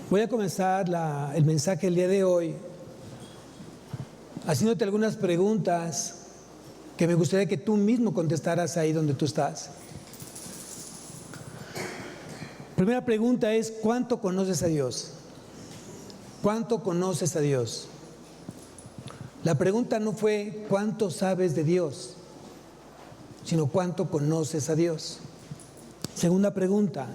Voy a comenzar el mensaje el día de hoy haciéndote algunas preguntas que me gustaría que tú mismo contestaras ahí donde tú estás. Primera pregunta es: ¿cuánto conoces a Dios? ¿Cuánto conoces a Dios? La pregunta no fue ¿cuánto sabes de Dios?, sino ¿cuánto conoces a Dios? Segunda pregunta: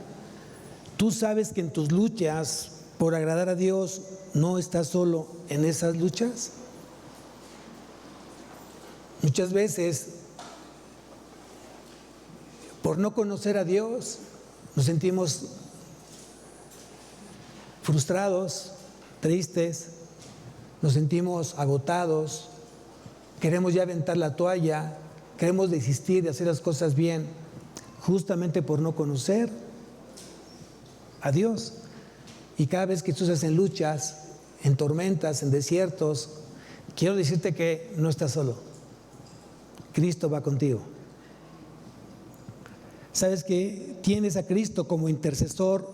¿tú sabes que en tus luchas por agradar a Dios no estás solo en esas luchas? Muchas veces, por no conocer a Dios, nos sentimos frustrados, tristes, nos sentimos agotados, queremos ya aventar la toalla, queremos desistir de hacer las cosas bien, justamente por no conocer a Dios. Y cada vez que tú estás en luchas, en tormentas, en desiertos, quiero decirte que no estás solo. Cristo va contigo. ¿Sabes que tienes a Cristo como intercesor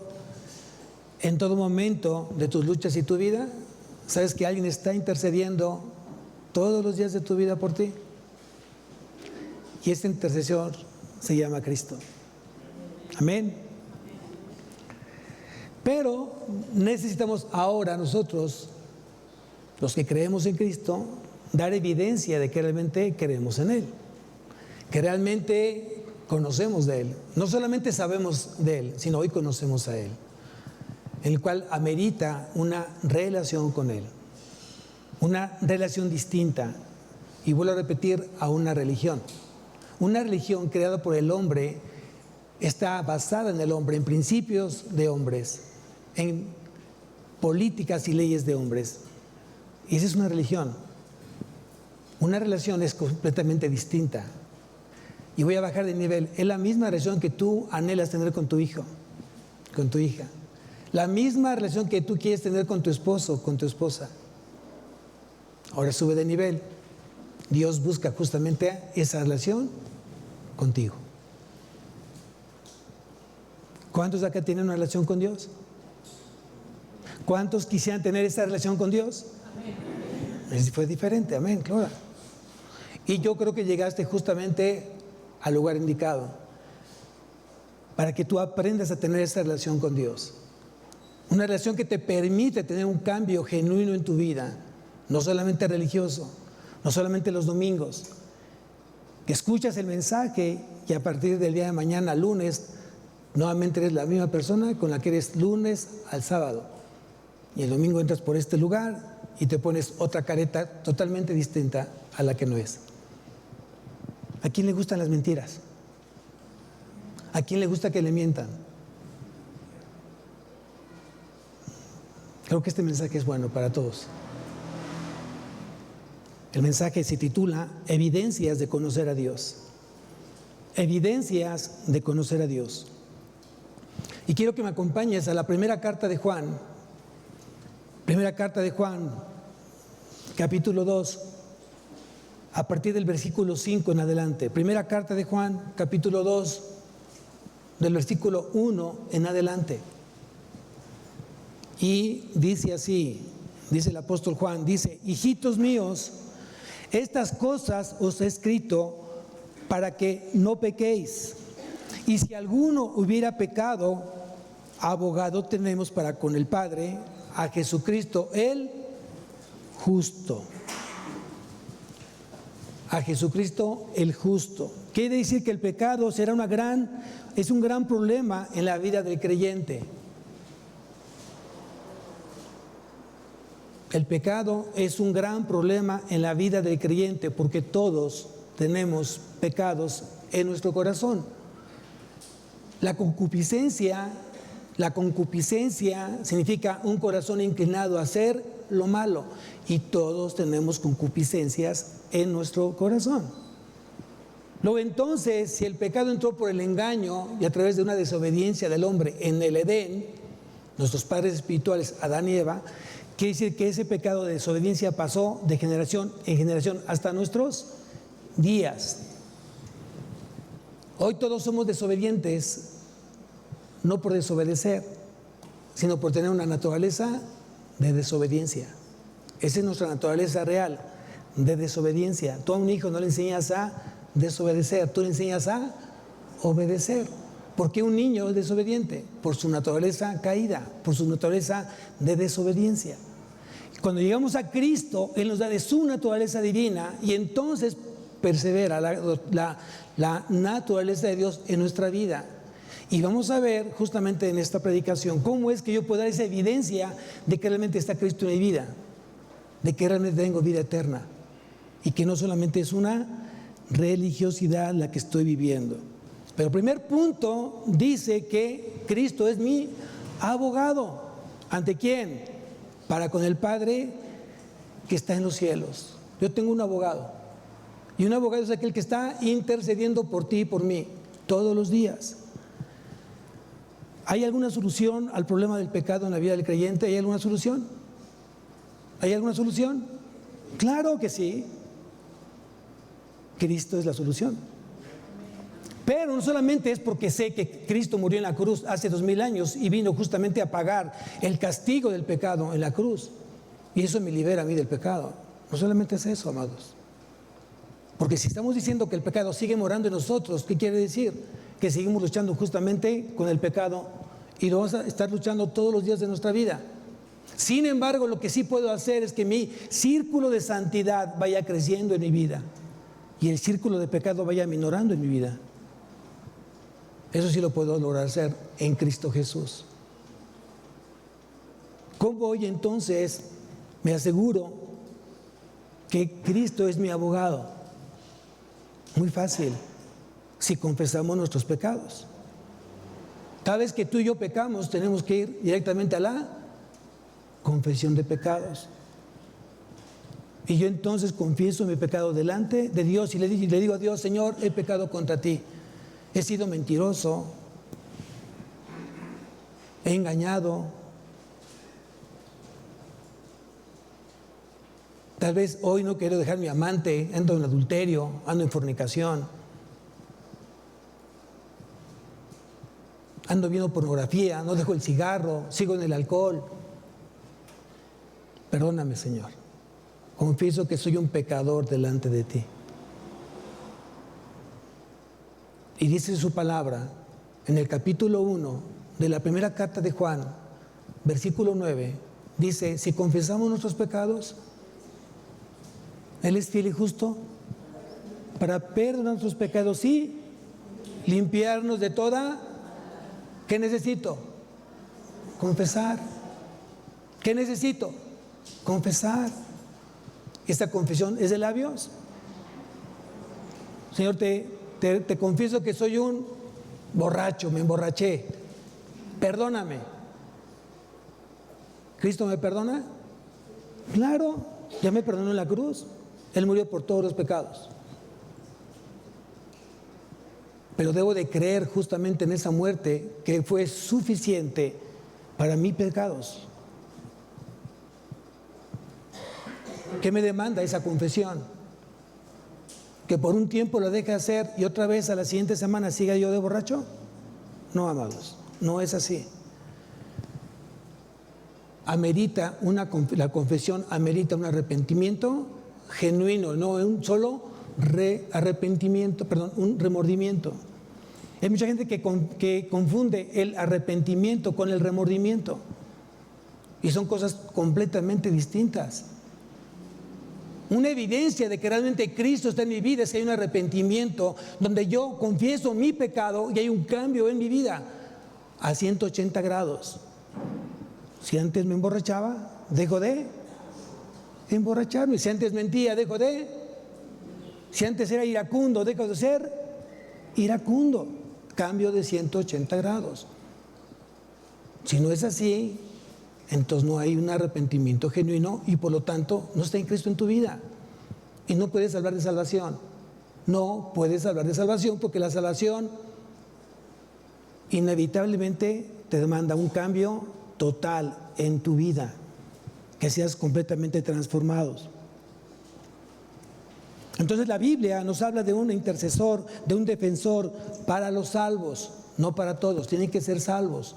en todo momento de tus luchas y tu vida? ¿Sabes que alguien está intercediendo todos los días de tu vida por ti? Y esta intercesión se llama Cristo. Amén. Pero necesitamos ahora nosotros, los que creemos en Cristo, dar evidencia de que realmente creemos en Él, que realmente conocemos de Él. No solamente sabemos de Él, sino hoy conocemos a Él, el cual amerita una relación con Él, una relación distinta, y vuelvo a repetir, a una religión. Una religión creada por el hombre está basada en el hombre, en principios de hombres, en políticas y leyes de hombres. Y esa es una religión. Una relación es completamente distinta. Y voy a bajar de nivel. Es la misma relación que tú anhelas tener con tu hijo, con tu hija. La misma relación que tú quieres tener con tu esposo, con tu esposa. Ahora sube de nivel. Dios busca justamente esa relación contigo. ¿Cuántos de acá tienen una relación con Dios? ¿Cuántos quisieran tener esa relación con Dios? Amén. Fue diferente, amén, claro. Y yo creo que llegaste justamente al lugar indicado para que tú aprendas a tener esa relación con Dios. Una relación que te permite tener un cambio genuino en tu vida, no solamente religioso, no solamente los domingos, que escuchas el mensaje y a partir del día de mañana, lunes, nuevamente eres la misma persona con la que eres lunes al sábado. Y el domingo entras por este lugar y te pones otra careta totalmente distinta a la que no es. ¿A quién le gustan las mentiras? ¿A quién le gusta que le mientan? Creo que este mensaje es bueno para todos. El mensaje se titula Evidencias de conocer a Dios. Evidencias de conocer a Dios. Y quiero que me acompañes a la primera carta de Juan. Primera carta de Juan, capítulo 2, a partir del versículo 5 en adelante. Primera carta de Juan, capítulo 2, del versículo 1 en adelante. Y dice así, dice el apóstol Juan, dice: hijitos míos, estas cosas os he escrito para que no pequéis. Y si alguno hubiera pecado, abogado tenemos para con el Padre, a Jesucristo el justo. A Jesucristo el justo. Quiere decir que el pecado es un gran problema en la vida del creyente. El pecado es un gran problema en la vida del creyente porque todos tenemos pecados en nuestro corazón. La concupiscencia significa un corazón inclinado a hacer lo malo, y todos tenemos concupiscencias en nuestro corazón. Luego entonces, si el pecado entró por el engaño y a través de una desobediencia del hombre en el Edén, nuestros padres espirituales, Adán y Eva, quiere decir que ese pecado de desobediencia pasó de generación en generación hasta nuestros días. Hoy todos somos desobedientes, no por desobedecer, sino por tener una naturaleza de desobediencia. Esa es nuestra naturaleza real, de desobediencia. Tú a un hijo no le enseñas a desobedecer, tú le enseñas a obedecer. ¿Por qué un niño es desobediente? Por su naturaleza caída, por su naturaleza de desobediencia. Cuando llegamos a Cristo, Él nos da de su naturaleza divina y entonces persevera la naturaleza de Dios en nuestra vida. Y vamos a ver justamente en esta predicación cómo es que yo puedo dar esa evidencia de que realmente está Cristo en mi vida, de que realmente tengo vida eterna y que no solamente es una religiosidad la que estoy viviendo. Pero el primer punto dice que Cristo es mi abogado. ¿Ante quién? Para con el Padre que está en los cielos. Yo tengo un abogado. Y un abogado es aquel que está intercediendo por ti y por mí todos los días. ¿Hay alguna solución al problema del pecado en la vida del creyente? ¿Hay alguna solución? ¿Hay alguna solución? Claro que sí. Cristo es la solución. Pero no solamente es porque sé que Cristo murió en la cruz hace 2000 años y vino justamente a pagar el castigo del pecado en la cruz. Y eso me libera a mí del pecado. No solamente es eso, amados. Porque si estamos diciendo que el pecado sigue morando en nosotros, ¿qué quiere decir? Que seguimos luchando justamente con el pecado y lo vamos a estar luchando todos los días de nuestra vida. Sin embargo, lo que sí puedo hacer es que mi círculo de santidad vaya creciendo en mi vida y el círculo de pecado vaya minorando en mi vida. Eso sí lo puedo lograr hacer en Cristo Jesús. ¿Cómo hoy entonces me aseguro que Cristo es mi abogado? Muy fácil, si confesamos nuestros pecados. Cada vez que tú y yo pecamos, tenemos que ir directamente a la confesión de pecados. Y yo entonces confieso mi pecado delante de Dios y le digo a Dios: Señor, he pecado contra ti. He sido mentiroso, he engañado, tal vez hoy no quiero dejar mi amante, ando en adulterio, ando en fornicación, ando viendo pornografía, no dejo el cigarro, sigo en el alcohol. Perdóname, Señor, confieso que soy un pecador delante de ti. Y dice su palabra en el capítulo 1 de la primera carta de Juan, versículo 9, dice: si confesamos nuestros pecados, Él es fiel y justo para perdonar nuestros pecados y limpiarnos de toda. ¿Qué necesito? Confesar. ¿Qué necesito? Confesar. ¿Esta confesión es de labios? Señor, te confieso que soy un borracho, me emborraché. Perdóname. ¿Cristo me perdona? Claro, ya me perdonó en la cruz. Él murió por todos los pecados. Pero debo de creer justamente en esa muerte que fue suficiente para mis pecados. ¿Qué me demanda esa confesión? ¿Que por un tiempo lo deje hacer y otra vez a la siguiente semana siga yo de borracho? No, amados, no es así. La confesión amerita un arrepentimiento genuino, no un solo un remordimiento. Hay mucha gente que confunde el arrepentimiento con el remordimiento y son cosas completamente distintas. Una evidencia de que realmente Cristo está en mi vida es que hay un arrepentimiento donde yo confieso mi pecado y hay un cambio en mi vida a 180 grados. Si antes me emborrachaba, dejo de emborracharme. Si antes mentía, dejo de. Si antes era iracundo, dejo de ser iracundo. Cambio de 180 grados. Si no es así, entonces no hay un arrepentimiento genuino y por lo tanto no está en Cristo en tu vida. Y no puedes hablar de salvación. No puedes hablar de salvación porque la salvación inevitablemente te demanda un cambio total en tu vida, que seas completamente transformados. Entonces la Biblia nos habla de un intercesor, de un defensor para los salvos, no para todos, tienen que ser salvos.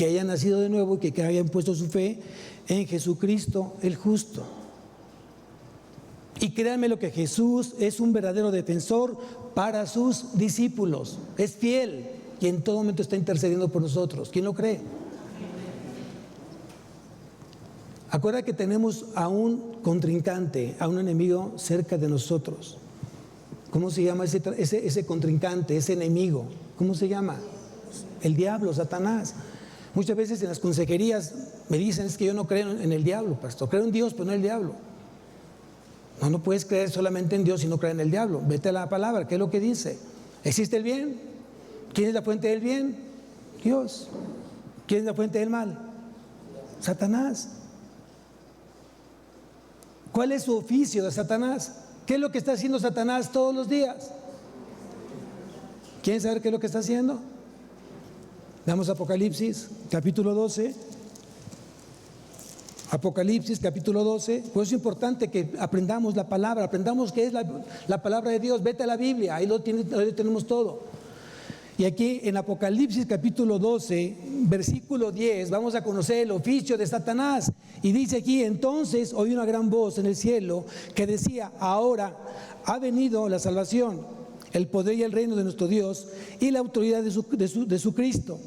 que hayan nacido de nuevo y que hayan puesto su fe en Jesucristo el justo. Y créanme lo que Jesús es un verdadero defensor para sus discípulos. Es fiel y en todo momento está intercediendo por nosotros. ¿Quién lo cree? Acuerda que tenemos a un contrincante, a un enemigo cerca de nosotros. ¿Cómo se llama ese contrincante, ese enemigo? ¿Cómo se llama? El diablo, Satanás. Muchas veces en las consejerías me dicen, es que yo no creo en el diablo, pastor. Creo en Dios, pero no en el diablo. No puedes creer solamente en Dios y no creer en el diablo. Vete a la palabra, ¿qué es lo que dice? ¿Existe el bien? ¿Quién es la fuente del bien? Dios. ¿Quién es la fuente del mal? Satanás. ¿Cuál es su oficio de Satanás? ¿Qué es lo que está haciendo Satanás todos los días? ¿Quieren saber qué es lo que está haciendo? Damos Apocalipsis, capítulo 12. Apocalipsis, capítulo 12. Pues es importante que aprendamos la palabra, aprendamos qué es la palabra de Dios. Vete a la Biblia, ahí lo tenemos todo. Y aquí en Apocalipsis, capítulo 12, versículo 10, vamos a conocer el oficio de Satanás. Y dice aquí: entonces oí una gran voz en el cielo que decía: ahora ha venido la salvación, el poder y el reino de nuestro Dios y la autoridad de su Cristo,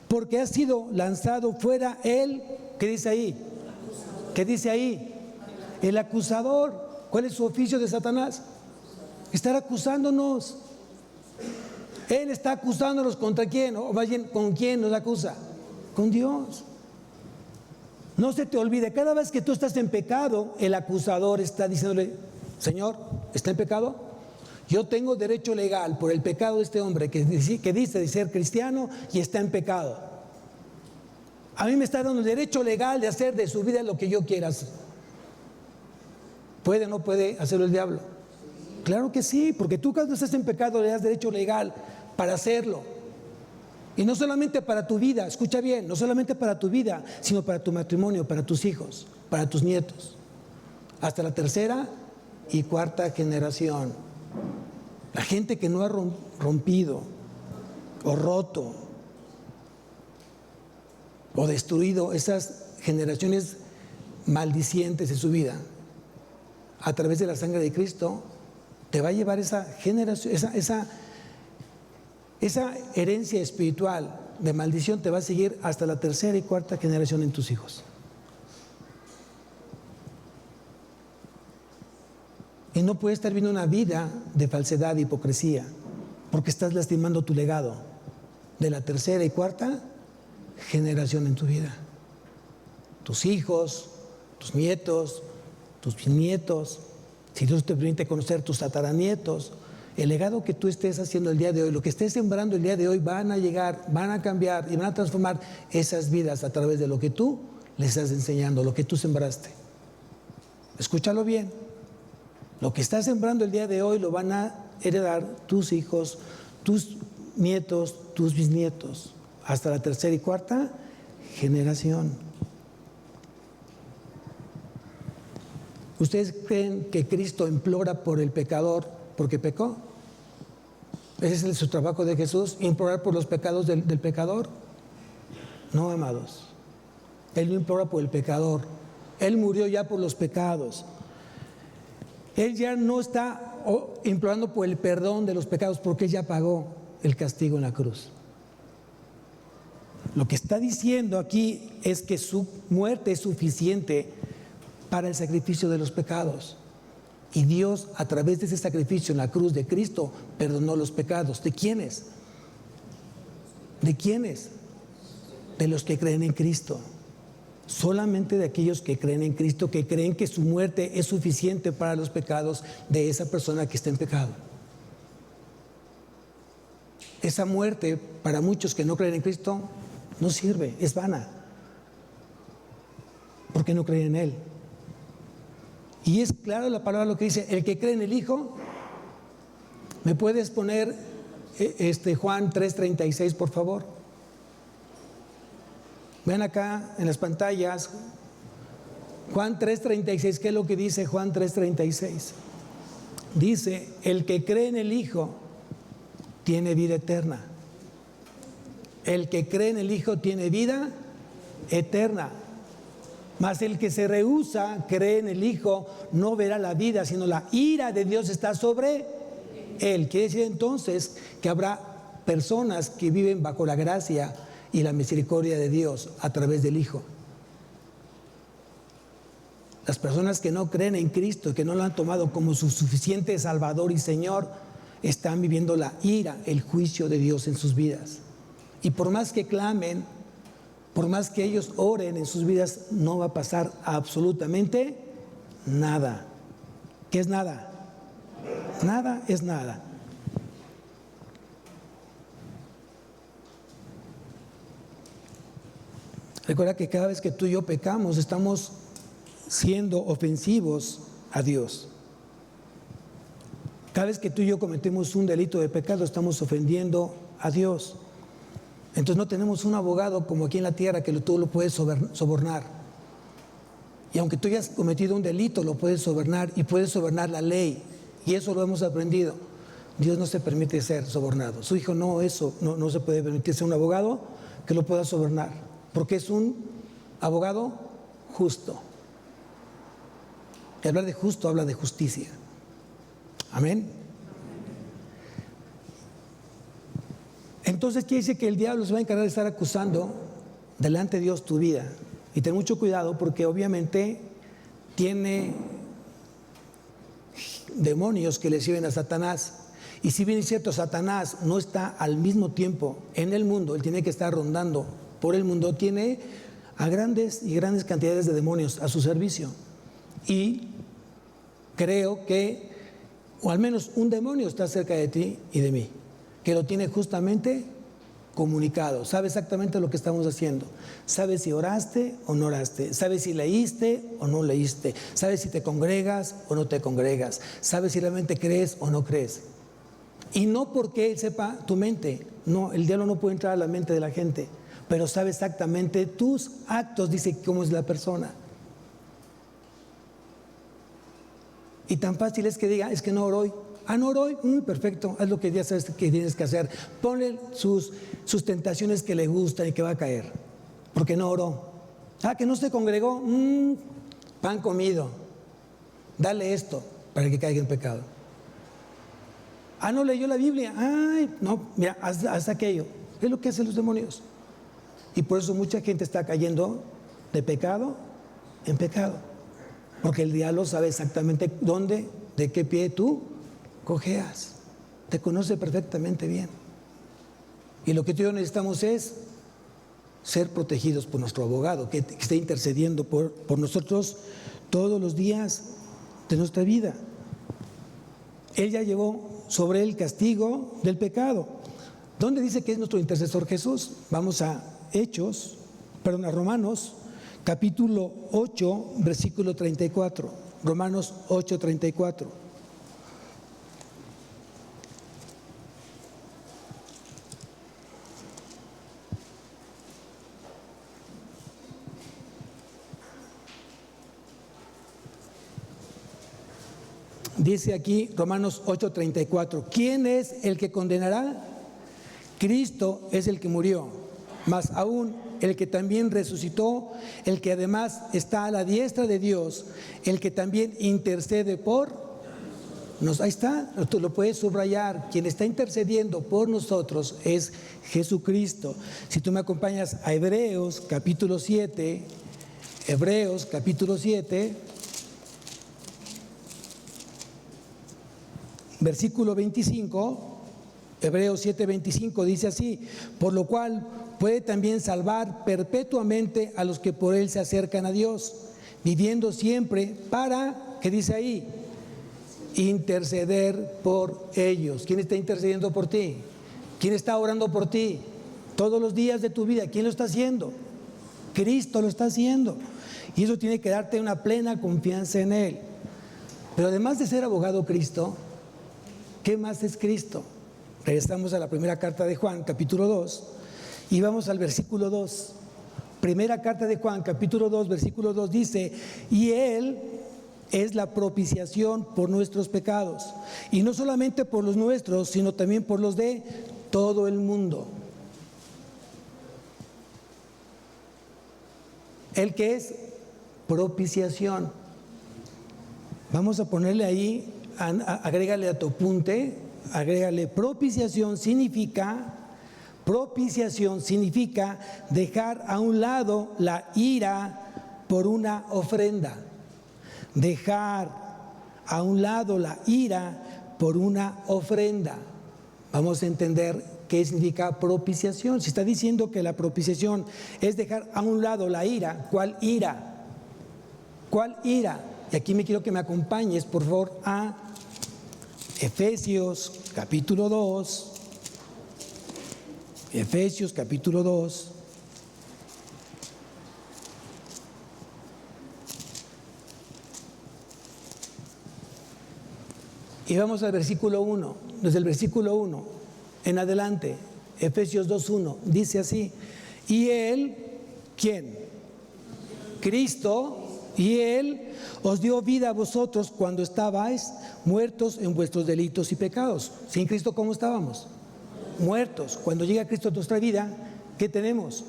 porque ha sido lanzado fuera él. ¿Qué dice ahí? ¿Qué dice ahí? El acusador. ¿Cuál es su oficio de Satanás? Estar acusándonos. Él está acusándonos ¿contra quién? O más bien, ¿con quién nos acusa? Con Dios. No se te olvide, cada vez que tú estás en pecado, el acusador está diciéndole: Señor, ¿está en pecado? Yo tengo derecho legal por el pecado de este hombre que dice de ser cristiano y está en pecado. A mí me está dando el derecho legal de hacer de su vida lo que yo quiera hacer. ¿Puede o no puede hacerlo el diablo? Claro que sí, porque tú cuando estás en pecado le das derecho legal para hacerlo. Y no solamente para tu vida, escucha bien, no solamente para tu vida, sino para tu matrimonio, para tus hijos, para tus nietos, hasta la tercera y cuarta generación. La gente que no ha rompido o roto o destruido esas generaciones maldicientes de su vida a través de la sangre de Cristo, te va a llevar esa generación, esa herencia espiritual de maldición te va a seguir hasta la tercera y cuarta generación en tus hijos. Y no puedes estar viviendo una vida de falsedad e hipocresía, porque estás lastimando tu legado de la tercera y cuarta generación en tu vida. Tus hijos, tus nietos, tus bisnietos, si Dios te permite conocer tus tataranietos, el legado que tú estés haciendo el día de hoy, lo que estés sembrando el día de hoy, van a llegar, van a cambiar y van a transformar esas vidas a través de lo que tú les estás enseñando, lo que tú sembraste. Escúchalo bien. Lo que estás sembrando el día de hoy lo van a heredar tus hijos, tus nietos, tus bisnietos, hasta la tercera y cuarta generación. ¿Ustedes creen que Cristo implora por el pecador porque pecó? ¿Ese es su trabajo de Jesús, implorar por los pecados del pecador? No, amados. Él no implora por el pecador. Él murió ya por los pecados. Él ya no está implorando por el perdón de los pecados, porque Él ya pagó el castigo en la cruz. Lo que está diciendo aquí es que su muerte es suficiente para el sacrificio de los pecados. Y Dios, a través de ese sacrificio en la cruz de Cristo, perdonó los pecados. ¿De quiénes? ¿De quiénes? De los que creen en Cristo. Solamente de aquellos que creen en Cristo, que creen que su muerte es suficiente para los pecados de esa persona que está en pecado. Esa muerte, para muchos que no creen en Cristo, no sirve, es vana, porque no creen en Él. Y es claro la palabra lo que dice: el que cree en el Hijo. ¿Me puedes poner Juan 3:36, por favor? Vean acá en las pantallas, Juan 3:36, ¿qué es lo que dice Juan 3:36? Dice: el que cree en el Hijo tiene vida eterna. el que cree en el Hijo tiene vida eterna. Mas el que se rehúsa, cree en el Hijo, no verá la vida, sino la ira de Dios está sobre él. Quiere decir entonces que habrá personas que viven bajo la gracia y la misericordia de Dios a través del Hijo. Las personas que no creen en Cristo, que no lo han tomado como su suficiente Salvador y Señor, están viviendo la ira, el juicio de Dios en sus vidas. Y por más que clamen, por más que ellos oren en sus vidas, no va a pasar absolutamente nada. ¿Qué es nada? Nada es nada. Recuerda que cada vez que tú y yo pecamos, estamos siendo ofensivos a Dios. Cada vez que tú y yo cometemos un delito de pecado, estamos ofendiendo a Dios. Entonces no tenemos un abogado como aquí en la tierra que tú lo puedes sobornar. Y aunque tú hayas cometido un delito, lo puedes sobornar y puedes sobornar la ley. Y eso lo hemos aprendido. Dios no se permite ser sobornado. Su Hijo no se puede permitir ser un abogado que lo pueda sobornar, porque es un abogado justo. Y hablar de justo habla de justicia. Amén. Entonces quiere decir que el diablo se va a encargar de estar acusando delante de Dios tu vida. Y ten mucho cuidado porque obviamente tiene demonios que le sirven a Satanás. Y si bien es cierto, Satanás no está al mismo tiempo en el mundo, él tiene que estar rondando por el mundo, tiene a grandes y grandes cantidades de demonios a su servicio. Y creo que, o al menos un demonio está cerca de ti y de mí, que lo tiene justamente comunicado, sabe exactamente lo que estamos haciendo, sabe si oraste o no oraste, sabe si leíste o no leíste, sabe si te congregas o no te congregas, sabe si realmente crees o no crees. Y no porque él sepa tu mente, no, el diablo no puede entrar a la mente de la gente, pero sabe exactamente tus actos, dice cómo es la persona. Y tan fácil es que diga, es que no oro hoy. Ah, no oro hoy, perfecto, haz lo que ya sabes que tienes que hacer. Ponle sus tentaciones que le gustan y que va a caer, porque no oró. Ah, que no se congregó, pan comido. Dale esto para que caiga en pecado. Ah, no leyó la Biblia. Ay, no, mira, haz aquello. Es lo que hacen los demonios. Y por eso mucha gente está cayendo de pecado en pecado. Porque el diablo sabe exactamente dónde, de qué pie tú cojeas. Te conoce perfectamente bien. Y lo que tú y yo necesitamos es ser protegidos por nuestro abogado, que esté intercediendo por nosotros todos los días de nuestra vida. Él ya llevó sobre él el castigo del pecado. ¿Dónde dice que es nuestro intercesor Jesús? Vamos a Romanos capítulo 8, versículo 34. Romanos 8, 34. Dice aquí Romanos 8, 34. ¿Quién es el que condenará? Cristo es el que murió, mas aún el que también resucitó, el que además está a la diestra de Dios, el que también intercede por nosotros. Ahí está, tú lo puedes subrayar. Quien está intercediendo por nosotros es Jesucristo. Si tú me acompañas a Hebreos capítulo 7, Hebreos capítulo 7, versículo 25, Hebreos 7, 25 dice así: por lo cual puede también salvar perpetuamente a los que por él se acercan a Dios, viviendo siempre para, ¿qué dice ahí? Interceder por ellos. ¿Quién está intercediendo por ti? ¿Quién está orando por ti? Todos los días de tu vida, ¿quién lo está haciendo? Cristo lo está haciendo. Y eso tiene que darte una plena confianza en Él. Pero además de ser abogado Cristo, ¿qué más es Cristo? Regresamos a la primera carta de Juan, capítulo 2, y vamos al versículo 2. Primera carta de Juan, capítulo 2, versículo 2 dice: y Él es la propiciación por nuestros pecados, y no solamente por los nuestros, sino también por los de todo el mundo. el que es propiciación. Vamos a ponerle ahí, agrégale a tu apunte, agrégale propiciación significa dejar a un lado la ira por una ofrenda. Dejar a un lado la ira por una ofrenda. Vamos a entender qué significa propiciación. Si está diciendo que la propiciación es dejar a un lado la ira, ¿cuál ira? ¿Cuál ira? Y aquí me quiero que me acompañes, por favor, a Efesios capítulo 2. Efesios capítulo 2. Y vamos al versículo 1, desde el versículo 1 en adelante, Efesios 2:1, dice así: y Él, ¿quién? Cristo, y Él os dio vida a vosotros cuando estabais muertos en vuestros delitos y pecados. Sin Cristo, ¿cómo estábamos? Muertos. Cuando llega Cristo a nuestra vida, ¿qué tenemos?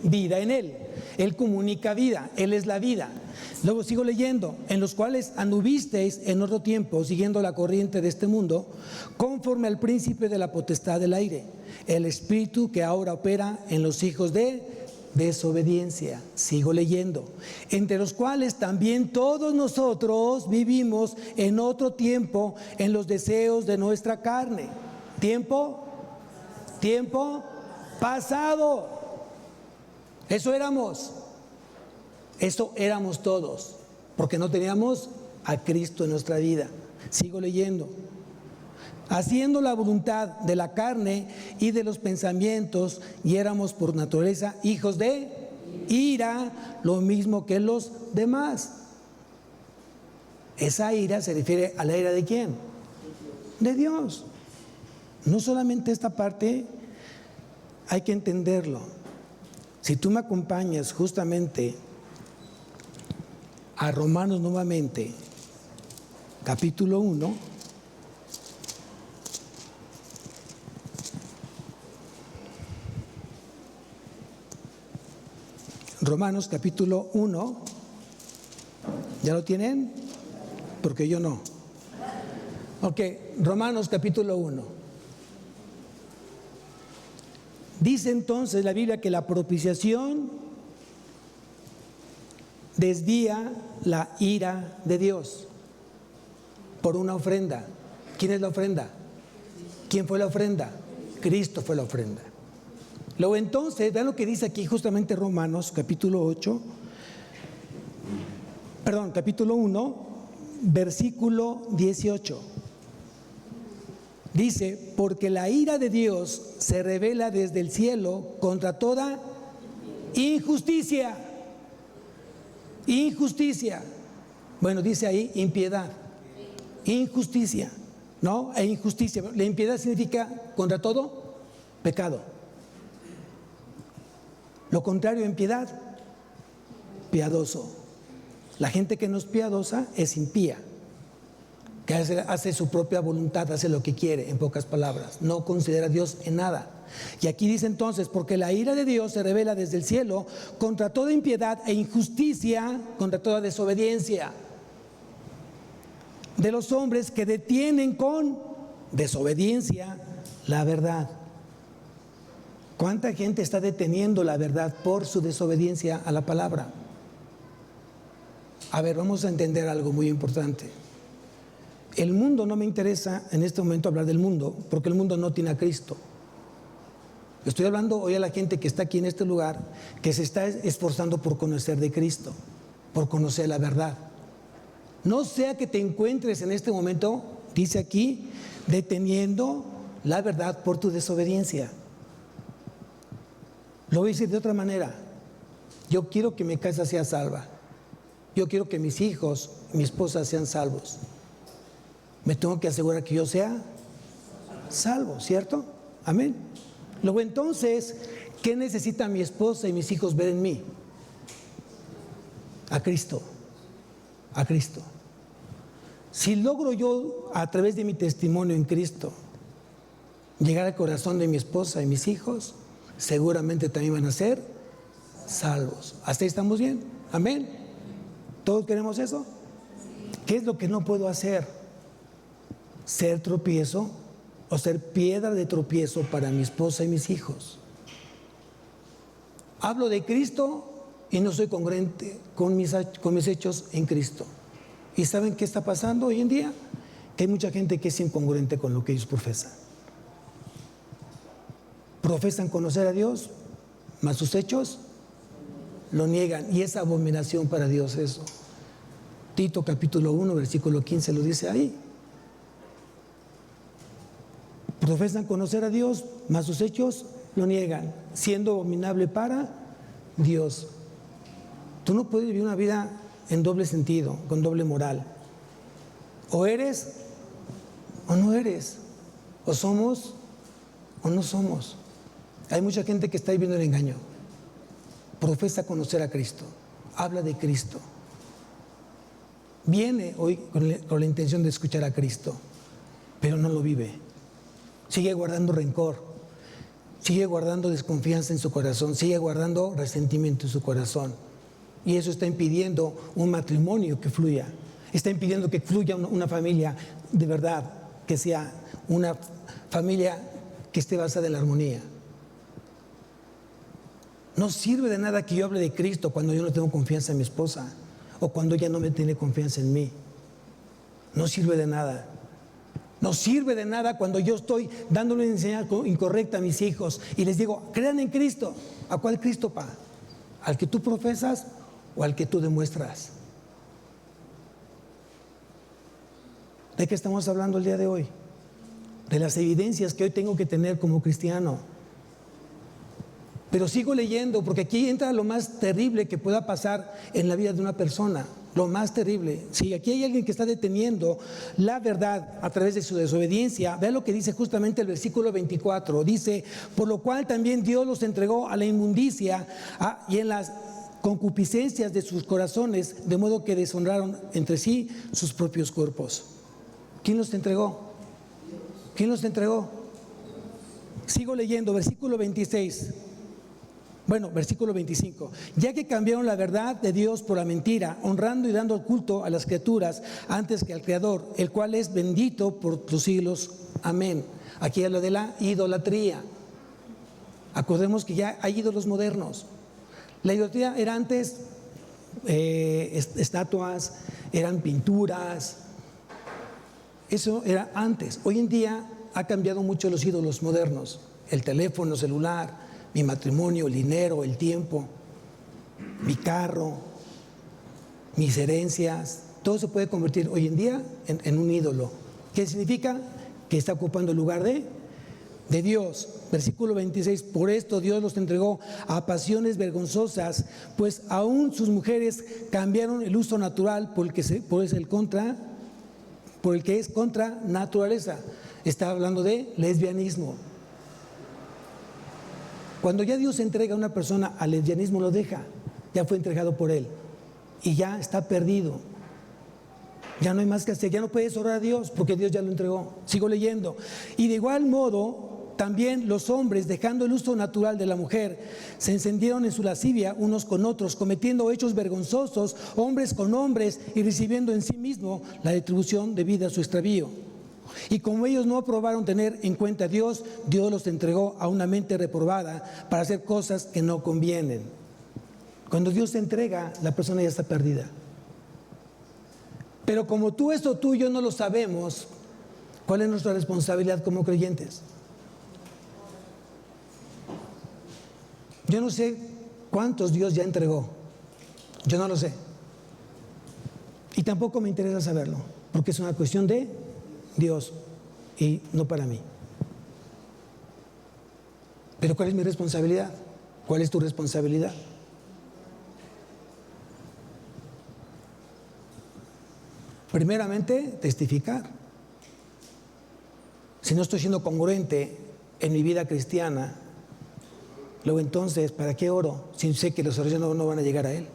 Vida en Él. Él comunica vida, Él es la vida. Luego sigo leyendo: en los cuales anduvisteis en otro tiempo, siguiendo la corriente de este mundo, conforme al príncipe de la potestad del aire, el espíritu que ahora opera en los hijos de desobediencia. Sigo leyendo: entre los cuales también todos nosotros vivimos en otro tiempo en los deseos de nuestra carne. Tiempo pasado. Eso éramos todos, porque no teníamos a Cristo en nuestra vida. Sigo leyendo: haciendo la voluntad de la carne y de los pensamientos, y éramos por naturaleza hijos de ira, lo mismo que los demás. Esa ira se refiere a la ira ¿de quién? De Dios. No solamente esta parte, hay que entenderlo. Si tú me acompañas justamente a Romanos nuevamente, capítulo 1, Romanos capítulo 1, ¿ya lo tienen? Porque yo no. Ok, Romanos capítulo 1. Dice entonces la Biblia que la propiciación desvía la ira de Dios por una ofrenda. ¿Quién es la ofrenda? ¿Quién fue la ofrenda? Cristo fue la ofrenda. Luego entonces, vean lo que dice aquí justamente Romanos capítulo 1, versículo 18. Dice: porque la ira de Dios se revela desde el cielo contra toda injusticia. Injusticia. Bueno, dice ahí impiedad. Injusticia, ¿no? E injusticia. La impiedad significa contra todo pecado. Lo contrario a impiedad, piadoso. La gente que no es piadosa es impía, que hace su propia voluntad, hace lo que quiere, en pocas palabras, no considera a Dios en nada. Y aquí dice entonces: porque la ira de Dios se revela desde el cielo contra toda impiedad e injusticia, contra toda desobediencia de los hombres que detienen con desobediencia la verdad. ¿Cuánta gente está deteniendo la verdad por su desobediencia a la palabra? A ver, vamos a entender algo muy importante. El mundo, no me interesa en este momento hablar del mundo, porque el mundo no tiene a Cristo. Estoy hablando hoy a la gente que está aquí en este lugar, que se está esforzando por conocer de Cristo, por conocer la verdad. No sea que te encuentres en este momento, dice aquí, deteniendo la verdad por tu desobediencia. Lo voy a decir de otra manera: yo quiero que mi casa sea salva, yo quiero que mis hijos, mi esposa sean salvos. Me tengo que asegurar que yo sea salvo, ¿cierto? Amén. Luego entonces, ¿qué necesita mi esposa y mis hijos ver en mí? A Cristo. A Cristo. Si logro yo, a través de mi testimonio en Cristo, llegar al corazón de mi esposa y mis hijos, seguramente también van a ser salvos. ¿Hasta ahí estamos bien? Amén. ¿Todos queremos eso? ¿Qué es lo que no puedo hacer? Ser tropiezo o ser piedra de tropiezo para mi esposa y mis hijos. Hablo de Cristo y no soy congruente con mis hechos en Cristo. ¿Y saben qué está pasando hoy en día? Que hay mucha gente que es incongruente con lo que ellos profesan. Profesan conocer a Dios, mas sus hechos lo niegan. Y es abominación para Dios eso. Tito capítulo 1, versículo 15 lo dice ahí. Profesan conocer a Dios, mas sus hechos lo niegan, siendo abominable para Dios. Tú no puedes vivir una vida en doble sentido, con doble moral. O eres o no eres. O somos o no somos. Hay mucha gente que está viviendo el engaño. Profesa conocer a Cristo, habla de Cristo, viene hoy con la intención de escuchar a Cristo, pero no lo vive. Sigue guardando rencor, sigue guardando desconfianza en su corazón, sigue guardando resentimiento en su corazón. Y eso está impidiendo un matrimonio que fluya, está impidiendo que fluya una familia de verdad, que sea una familia que esté basada en la armonía. No sirve de nada que yo hable de Cristo cuando yo no tengo confianza en mi esposa o cuando ella no me tiene confianza en mí. No sirve de nada. No sirve de nada cuando yo estoy dándole una enseñanza incorrecta a mis hijos y les digo, crean en Cristo. ¿A cuál Cristo, pa? ¿Al que tú profesas o al que tú demuestras? ¿De qué estamos hablando el día de hoy? De las evidencias que hoy tengo que tener como cristiano. Pero sigo leyendo porque aquí entra lo más terrible que pueda pasar en la vida de una persona. Lo más terrible. Si aquí hay alguien que está deteniendo la verdad a través de su desobediencia, vea lo que dice justamente el versículo 24. Dice, por lo cual también Dios los entregó a la inmundicia y en las concupiscencias de sus corazones, de modo que deshonraron entre sí sus propios cuerpos. ¿Quién los entregó? ¿Quién los entregó? Sigo leyendo, versículo 26. Bueno, versículo 25. Ya que cambiaron la verdad de Dios por la mentira, honrando y dando culto a las criaturas antes que al Creador, el cual es bendito por los siglos. Amén. Aquí habla de la idolatría. Acordemos que ya hay ídolos modernos. La idolatría era antes estatuas, eran pinturas. Eso era antes. Hoy en día ha cambiado mucho los ídolos modernos. El teléfono celular, mi matrimonio, el dinero, el tiempo, mi carro, mis herencias, todo se puede convertir hoy en día en un ídolo. ¿Qué significa? Que está ocupando el lugar de Dios. Versículo 26, por esto Dios los entregó a pasiones vergonzosas, pues aún sus mujeres cambiaron el uso natural por el que es contra naturaleza. Está hablando de lesbianismo. Cuando ya Dios entrega a una persona al lesbianismo, lo deja, ya fue entregado por Él y ya está perdido. Ya no hay más que hacer, ya no puedes orar a Dios porque Dios ya lo entregó. Sigo leyendo. Y de igual modo, también los hombres, dejando el uso natural de la mujer, se encendieron en su lascivia unos con otros, cometiendo hechos vergonzosos, hombres con hombres, y recibiendo en sí mismo la retribución debida a su extravío. Y como ellos no aprobaron tener en cuenta a Dios, Dios los entregó a una mente reprobada para hacer cosas que no convienen. Cuando Dios te entrega, la persona ya está perdida. Pero como tú y yo no lo sabemos, ¿cuál es nuestra responsabilidad como creyentes? Yo no sé cuántos Dios ya entregó. Yo no lo sé. Y tampoco me interesa saberlo, porque es una cuestión de Dios y no para mí. Pero ¿cuál es mi responsabilidad? ¿Cuál es tu responsabilidad? Primeramente, testificar. Si no estoy siendo congruente en mi vida cristiana, luego entonces, ¿para qué oro? Si sé que los errores no van a llegar a Él.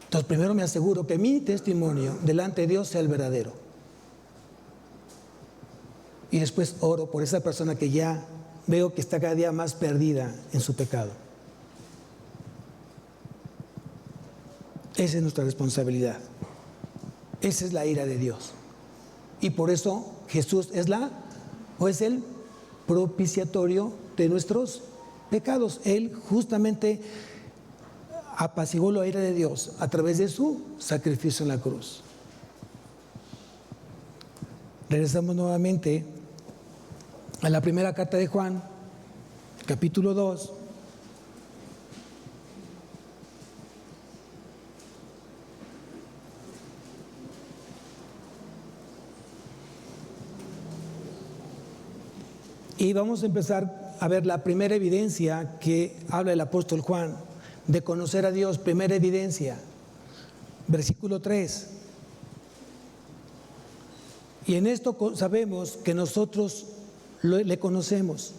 Entonces, primero me aseguro que mi testimonio delante de Dios sea el verdadero. Y después oro por esa persona que ya veo que está cada día más perdida en su pecado. Esa es nuestra responsabilidad. Esa es la ira de Dios. Y por eso Jesús es el propiciatorio de nuestros pecados. Él justamente apaciguó la ira de Dios a través de su sacrificio en la cruz. Regresamos nuevamente a la primera carta de Juan, capítulo 2. Y vamos a empezar a ver la primera evidencia que habla el apóstol Juan de conocer a Dios. Primera evidencia, versículo 3. Y en esto sabemos que nosotros le conocemos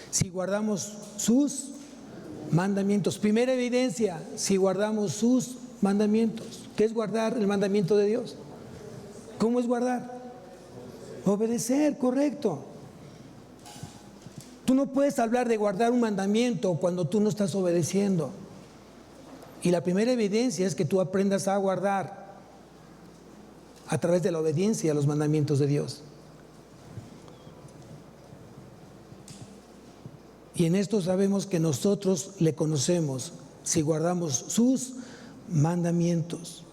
si guardamos sus mandamientos. Primera evidencia, si guardamos sus mandamientos. ¿Qué es guardar el mandamiento de Dios? ¿Cómo es guardar? Obedecer, correcto. Tú no puedes hablar de guardar un mandamiento cuando tú no estás obedeciendo. Y la primera evidencia es que tú aprendas a guardar a través de la obediencia a los mandamientos de Dios. Y en esto sabemos que nosotros le conocemos si guardamos sus mandamientos.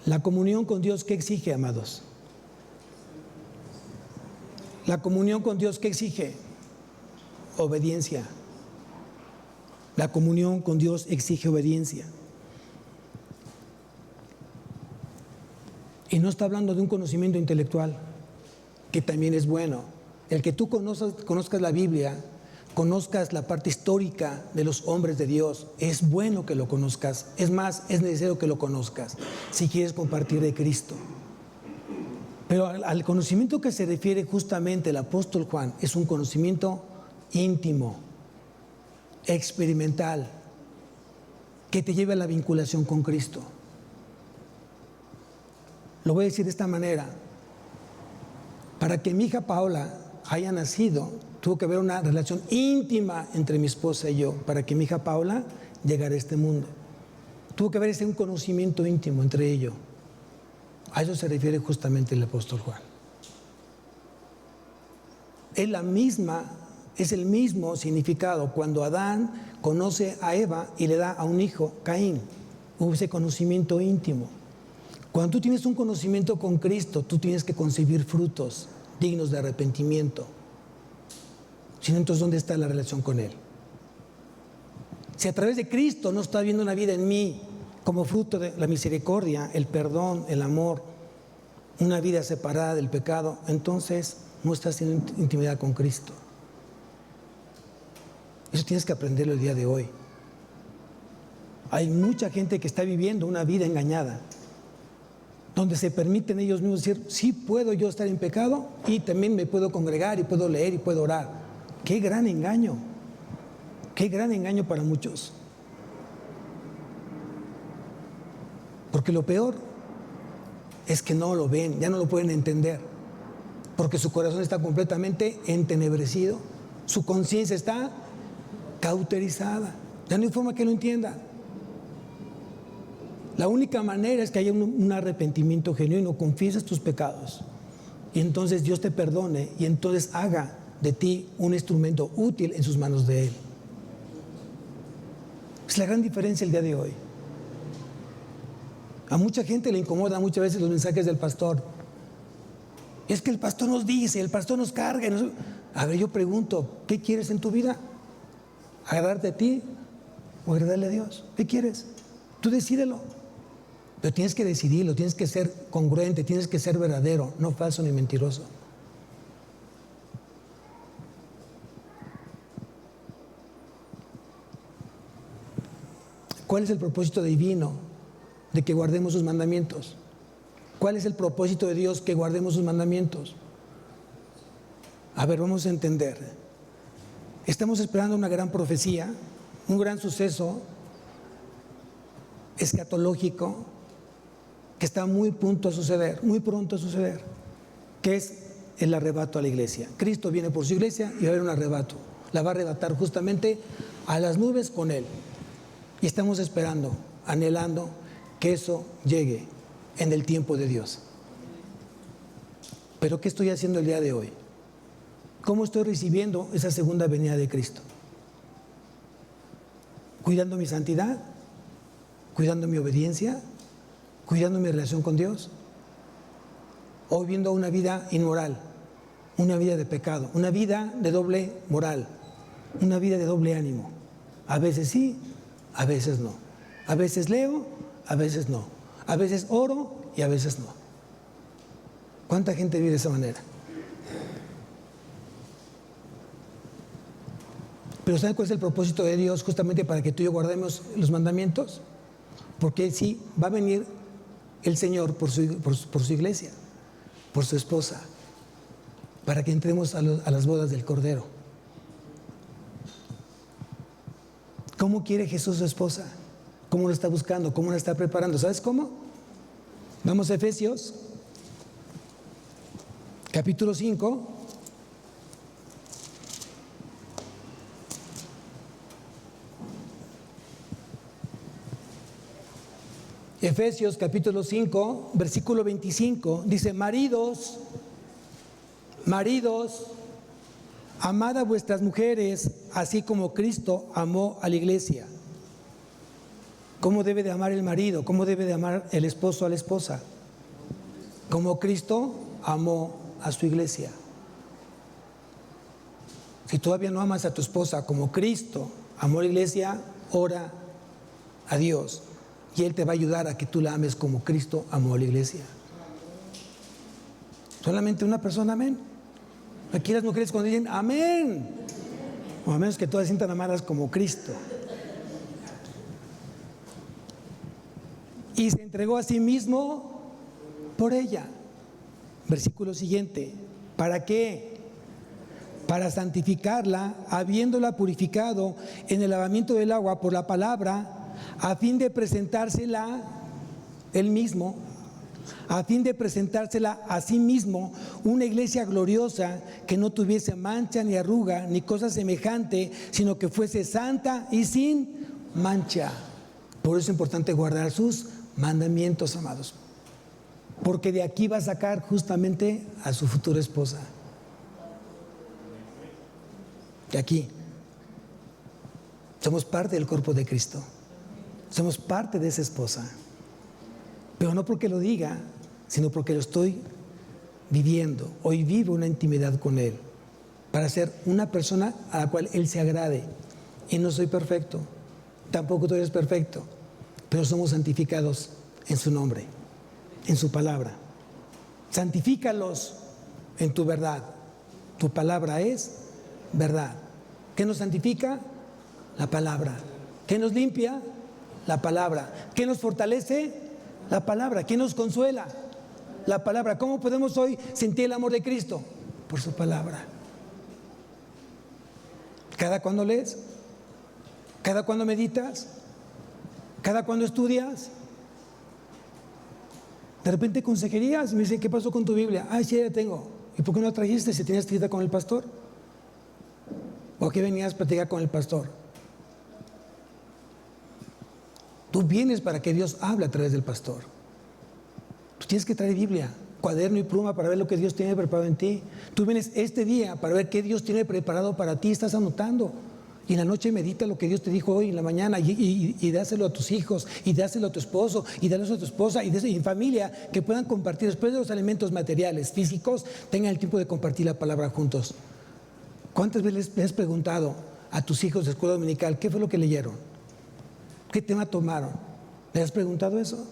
La comunión con Dios, ¿qué exige, amados? La comunión con Dios, ¿qué exige? Obediencia. La comunión con Dios exige obediencia. Y no está hablando de un conocimiento intelectual, que también es bueno. El que tú conozcas la Biblia, conozcas la parte histórica de los hombres de Dios, es bueno que lo conozcas. Es más, es necesario que lo conozcas si quieres compartir de Cristo. Pero al conocimiento que se refiere justamente el apóstol Juan es un conocimiento íntimo, experimental, que te lleve a la vinculación con Cristo. Lo voy a decir de esta manera: para que mi hija Paola haya nacido, tuvo que haber una relación íntima entre mi esposa y yo, para que mi hija Paola llegara a este mundo. Tuvo que haber un conocimiento íntimo entre ellos. A eso se refiere justamente el apóstol Juan. Es el mismo significado cuando Adán conoce a Eva y le da a un hijo, Caín. Hubo ese conocimiento íntimo. Cuando tú tienes un conocimiento con Cristo, tú tienes que concebir frutos dignos de arrepentimiento. Si no, entonces ¿dónde está la relación con Él? Si a través de Cristo no está habiendo una vida en mí como fruto de la misericordia, el perdón, el amor, una vida separada del pecado, entonces no estás en intimidad con Cristo. Eso tienes que aprenderlo el día de hoy. Hay mucha gente que está viviendo una vida engañada, donde se permiten ellos mismos decir: sí puedo yo estar en pecado y también me puedo congregar y puedo leer y puedo orar. ¡Qué gran engaño! ¡Qué gran engaño para muchos! Porque lo peor es que no lo ven, ya no lo pueden entender, porque su corazón está completamente entenebrecido, su conciencia está cauterizada, ya no hay forma que lo entienda. La única manera es que haya un arrepentimiento genuino, confieses tus pecados y entonces Dios te perdone y entonces haga de ti un instrumento útil en sus manos de Él. Es la gran diferencia el día de hoy. A mucha gente le incomoda muchas veces los mensajes del pastor. Es que el pastor nos dice, el pastor nos carga. A ver, yo pregunto, ¿qué quieres en tu vida? ¿Agradarte a ti o agradarle a Dios? ¿Qué quieres? Tú decídelo. Pero tienes que decidirlo, tienes que ser congruente, tienes que ser verdadero, no falso ni mentiroso. ¿Cuál es el propósito divino de que guardemos sus mandamientos? ¿Cuál es el propósito de Dios que guardemos sus mandamientos? A ver, vamos a entender. Estamos esperando una gran profecía, un gran suceso escatológico que está muy pronto a suceder, que es el arrebato a la iglesia. Cristo viene por su iglesia y va a haber un arrebato. la va a arrebatar justamente a las nubes con Él. Y estamos esperando, anhelando que eso llegue en el tiempo de Dios. Pero ¿qué estoy haciendo el día de hoy? ¿Cómo estoy recibiendo esa segunda venida de Cristo? ¿Cuidando mi santidad? ¿Cuidando mi obediencia? ¿Cuidando mi relación con Dios? ¿O viviendo una vida inmoral? Una vida de pecado, una vida de doble moral, una vida de doble ánimo. A veces sí, a veces no. A veces leo, a veces no. A veces oro y a veces no. ¿Cuánta gente vive de esa manera? Pero ¿saben cuál es el propósito de Dios justamente para que tú y yo guardemos los mandamientos? Porque sí, va a venir el Señor por su iglesia, por su esposa, para que entremos a las bodas del Cordero. ¿Cómo quiere Jesús su esposa? ¿Cómo lo está buscando? ¿Cómo la está preparando? ¿Sabes cómo? Vamos a Efesios, capítulo 5. Efesios capítulo 5, versículo 25, dice: maridos, amad a vuestras mujeres, así como Cristo amó a la iglesia. ¿Cómo debe de amar el marido? ¿Cómo debe de amar el esposo a la esposa? Como Cristo amó a su iglesia. Si todavía no amas a tu esposa como Cristo amó a la iglesia, ora a Dios y Él te va a ayudar a que tú la ames como Cristo amó a la iglesia. Solamente una persona, amén. Aquí las mujeres cuando dicen amén, o a menos que todas sientan amadas como Cristo. Y se entregó a sí mismo por ella. Versículo siguiente. ¿Para qué? Para santificarla, habiéndola purificado en el lavamiento del agua por la palabra, a fin de presentársela él mismo, a fin de presentársela a sí mismo, una iglesia gloriosa, que no tuviese mancha ni arruga ni cosa semejante, sino que fuese santa y sin mancha. Por eso es importante guardar sus mandamientos, amados, porque de aquí va a sacar justamente a su futura esposa. De aquí. Somos parte del cuerpo de Cristo. Somos parte de esa esposa. Pero no porque lo diga, sino porque lo estoy viviendo. Hoy vivo una intimidad con Él para ser una persona a la cual Él se agrade. Y no soy perfecto, tampoco tú eres perfecto, pero somos santificados en su nombre, en su palabra. Santifícalos en tu verdad. Tu palabra es verdad. ¿Qué nos santifica? La palabra. ¿Qué nos limpia? La palabra. ¿Qué nos fortalece? La palabra. ¿Qué nos consuela? La palabra. ¿Cómo podemos hoy sentir el amor de Cristo? Por su palabra. ¿Cada cuando lees? ¿Cada cuando meditas? ¿Cada cuando estudias? De repente consejerías, me dicen: ¿qué pasó con tu Biblia? Ah, sí, ya tengo. ¿Y por qué no la trajiste si tenías cita con el pastor? ¿O qué venías a platicar con el pastor? Tú vienes para que Dios hable a través del pastor. Tú tienes que traer Biblia, cuaderno y pluma para ver lo que Dios tiene preparado en ti. Tú vienes este día para ver qué Dios tiene preparado para ti. Estás anotando. Y en la noche medita lo que Dios te dijo hoy, en la mañana, y dáselo a tus hijos, y dáselo a tu esposo, y dáselo a tu esposa, y en familia, que puedan compartir. Después de los alimentos materiales, físicos, tengan el tiempo de compartir la palabra juntos. ¿Cuántas veces le has preguntado a tus hijos de escuela dominical qué fue lo que leyeron? ¿Qué tema tomaron? ¿Le has preguntado eso?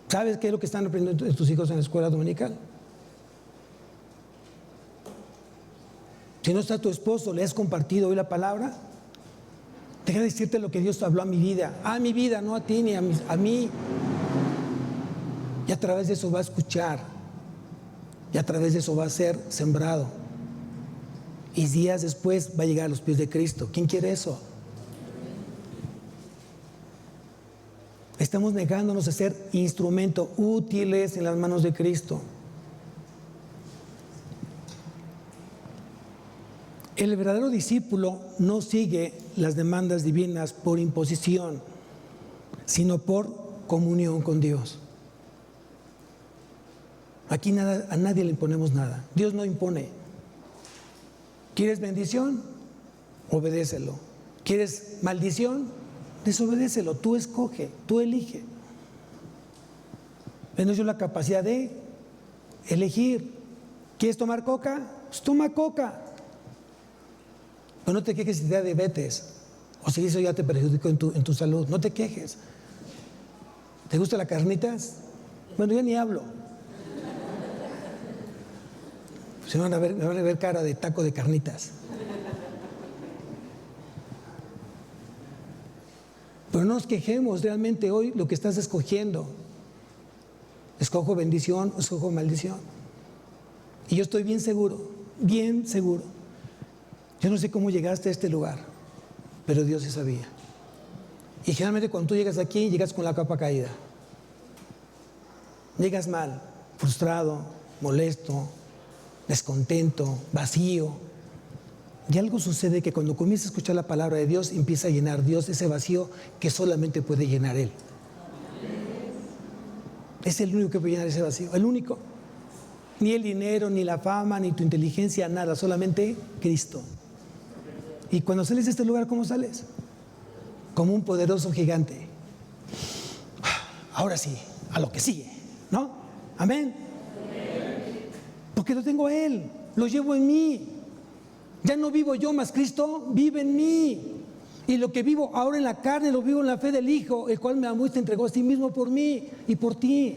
¿Sabes qué es lo que están aprendiendo tus hijos en la escuela dominical? Si no está tu esposo, ¿le has compartido hoy la palabra? Deja de decirte lo que Dios habló a mi vida. A mi vida, no a ti ni a mí. Y a través de eso va a escuchar. Y a través de eso va a ser sembrado. Y días después va a llegar a los pies de Cristo. ¿Quién quiere eso? Estamos negándonos a ser instrumentos útiles en las manos de Cristo. El verdadero discípulo no sigue las demandas divinas por imposición, sino por comunión con Dios. Aquí a nadie le imponemos nada. Dios no impone. ¿Quieres bendición? Obedécelo. ¿Quieres maldición? Desobedécelo. Tú escoge, tú elige. Tengo yo la capacidad de elegir. ¿Quieres tomar coca? Pues toma coca. Pero no te quejes si te da diabetes o si eso ya te perjudicó en tu salud. No te quejes. ¿Te gustan las carnitas? Bueno, ya ni hablo. Me van a ver cara de taco de carnitas. Pero no nos quejemos realmente hoy lo que estás escogiendo. Escojo bendición o escojo maldición. Y yo estoy bien seguro. Yo no sé cómo llegaste a este lugar, pero Dios sí sabía. Y generalmente cuando tú llegas aquí, llegas con la capa caída. Llegas mal, frustrado, molesto, descontento, vacío. Y algo sucede que cuando comienzas a escuchar la palabra de Dios, empieza a llenar Dios ese vacío que solamente puede llenar Él. Es el único que puede llenar ese vacío, el único. Ni el dinero, ni la fama, ni tu inteligencia, nada, solamente Cristo. Y cuando sales de este lugar, ¿cómo sales? Como un poderoso gigante. Ahora sí, a lo que sigue, ¿no? Amén. Porque lo tengo a Él, lo llevo en mí. Ya no vivo yo, más Cristo vive en mí. Y lo que vivo ahora en la carne, lo vivo en la fe del Hijo, el cual me amó y se entregó a sí mismo por mí y por ti.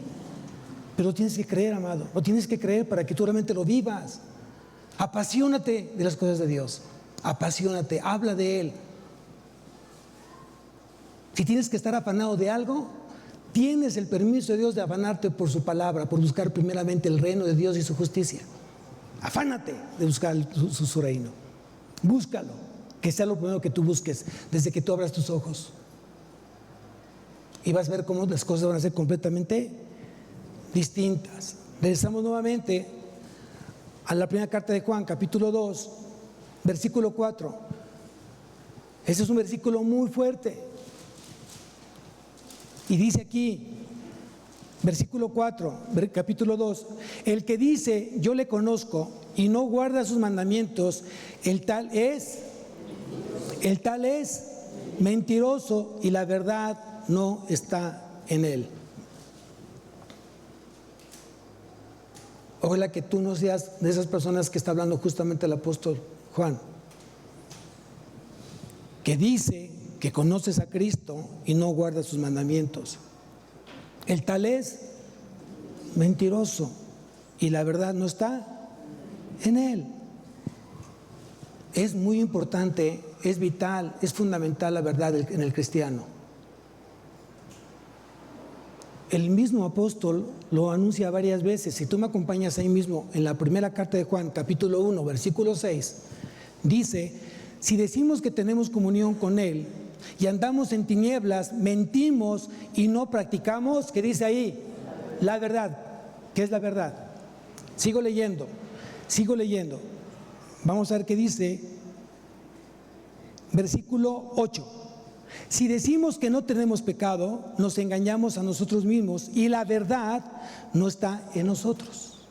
Pero lo tienes que creer, amado. Lo tienes que creer para que tú realmente lo vivas. Apasionate de las cosas de Dios. Apasionate, habla de Él. Si tienes que estar afanado de algo, tienes el permiso de Dios de afanarte por su palabra, por buscar primeramente el reino de Dios y su justicia. Afánate de buscar su reino. Búscalo, que sea lo primero que tú busques desde que tú abras tus ojos. Y vas a ver cómo las cosas van a ser completamente distintas. Regresamos nuevamente a la primera carta de Juan, capítulo 2, versículo 4. Ese es un versículo muy fuerte. Y dice aquí, versículo 4, capítulo 2, el que dice, yo le conozco y no guarda sus mandamientos, el tal es mentiroso y la verdad no está en él. Ojalá que tú no seas de esas personas que está hablando justamente el apóstol Juan, que dice que conoces a Cristo y no guarda sus mandamientos. El tal es mentiroso y la verdad no está en él. Es muy importante, es vital, es fundamental la verdad en el cristiano. El mismo apóstol lo anuncia varias veces. Si tú me acompañas ahí mismo en la primera carta de Juan, capítulo 1, versículo 6, dice, si decimos que tenemos comunión con Él y andamos en tinieblas, mentimos y no practicamos, ¿qué dice ahí? La verdad. ¿Qué es la verdad? Sigo leyendo. Vamos a ver qué dice, versículo 8. Si decimos que no tenemos pecado, nos engañamos a nosotros mismos y la verdad no está en nosotros.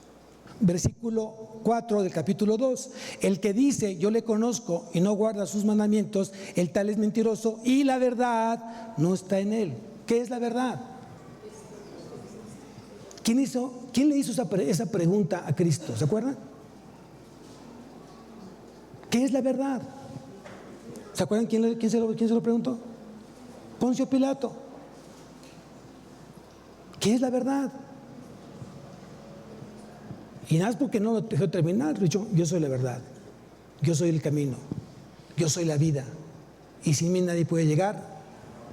Versículo 4 del capítulo 2. El que dice, yo le conozco y no guarda sus mandamientos, el tal es mentiroso y la verdad no está en él. ¿Qué es la verdad? ¿Quién le hizo esa pregunta a Cristo? ¿Se acuerdan? ¿Qué es la verdad? ¿Se acuerdan quién se lo preguntó? Poncio Pilato. ¿Qué es la verdad? Y nada más porque no lo dejó terminar, yo soy la verdad, yo soy el camino, yo soy la vida, y sin mí nadie puede llegar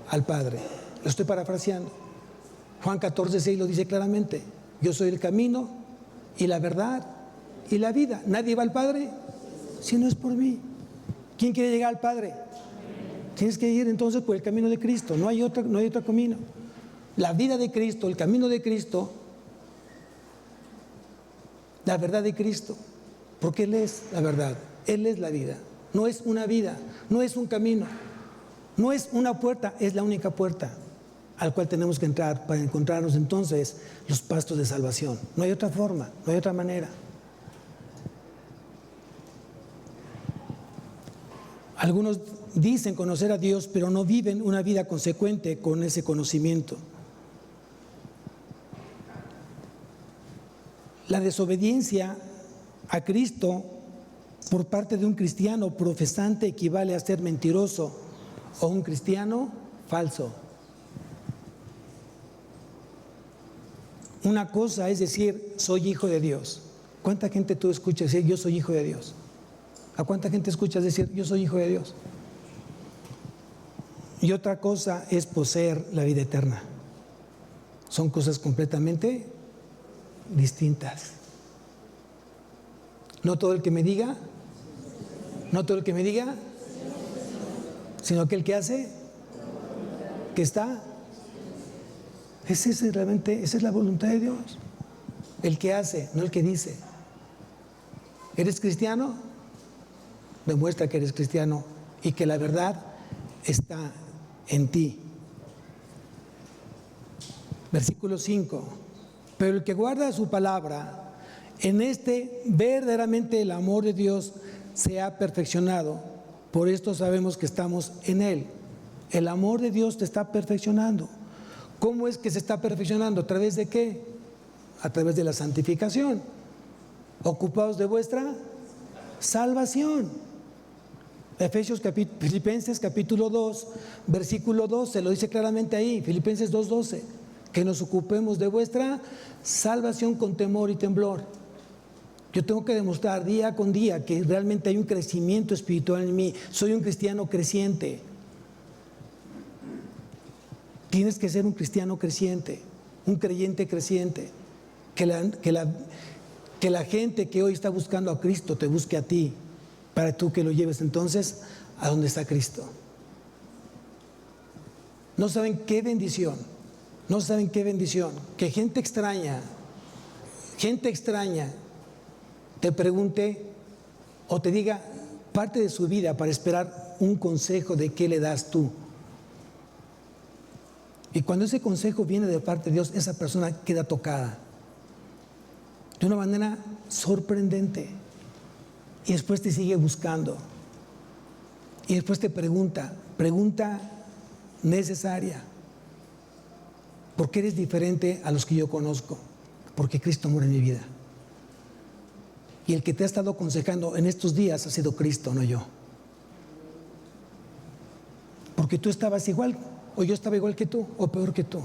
al Padre. Lo estoy parafraseando. Juan 14:6 lo dice claramente, yo soy el camino y la verdad y la vida. Nadie va al Padre si no es por mí. ¿Quién quiere llegar al Padre? Tienes que ir entonces por el camino de Cristo, no hay otro camino. La vida de Cristo, el camino de Cristo, la verdad de Cristo, porque Él es la verdad, Él es la vida. no es una vida, no es un camino, no es una puerta, es la única puerta al cual tenemos que entrar para encontrarnos entonces los pastos de salvación. No hay otra forma, no hay otra manera. Algunos dicen conocer a Dios, pero no viven una vida consecuente con ese conocimiento. La desobediencia a Cristo por parte de un cristiano profesante equivale a ser mentiroso o un cristiano falso. Una cosa es decir, soy hijo de Dios. ¿Cuánta gente tú escuchas decir, yo soy hijo de Dios? ¿A cuánta gente escuchas decir, yo soy hijo de Dios? Y otra cosa es poseer la vida eterna. Son cosas completamente distintas. No todo el que me diga, sino aquel que hace, que está. Esa es la voluntad de Dios. El que hace, no el que dice. ¿Eres cristiano? Demuestra que eres cristiano y que la verdad está en ti. Versículo 5. Pero el que guarda su palabra, en este verdaderamente el amor de Dios se ha perfeccionado. Por esto sabemos que estamos en Él. El amor de Dios te está perfeccionando. ¿Cómo es que se está perfeccionando? ¿A través de qué? A través de la santificación. Ocupados de vuestra salvación. Filipenses capítulo 2, versículo 12, lo dice claramente ahí, Filipenses 2:12, que nos ocupemos de vuestra salvación con temor y temblor. Yo tengo que demostrar día con día que realmente hay un crecimiento espiritual en mí. Soy un cristiano creciente. Tienes que ser un cristiano creciente, un creyente creciente. Que la gente que hoy está buscando a Cristo te busque a ti, para tú que lo lleves entonces a donde está Cristo. No saben qué bendición, que gente extraña te pregunte o te diga parte de su vida para esperar un consejo de qué le das tú. Y cuando ese consejo viene de parte de Dios, esa persona queda tocada de una manera sorprendente. Y después te sigue buscando. Y después te pregunta necesaria. ¿Por qué eres diferente a los que yo conozco? Porque Cristo muere en mi vida. Y el que te ha estado aconsejando en estos días ha sido Cristo, no yo. Porque tú estabas igual, o yo estaba igual que tú, o peor que tú.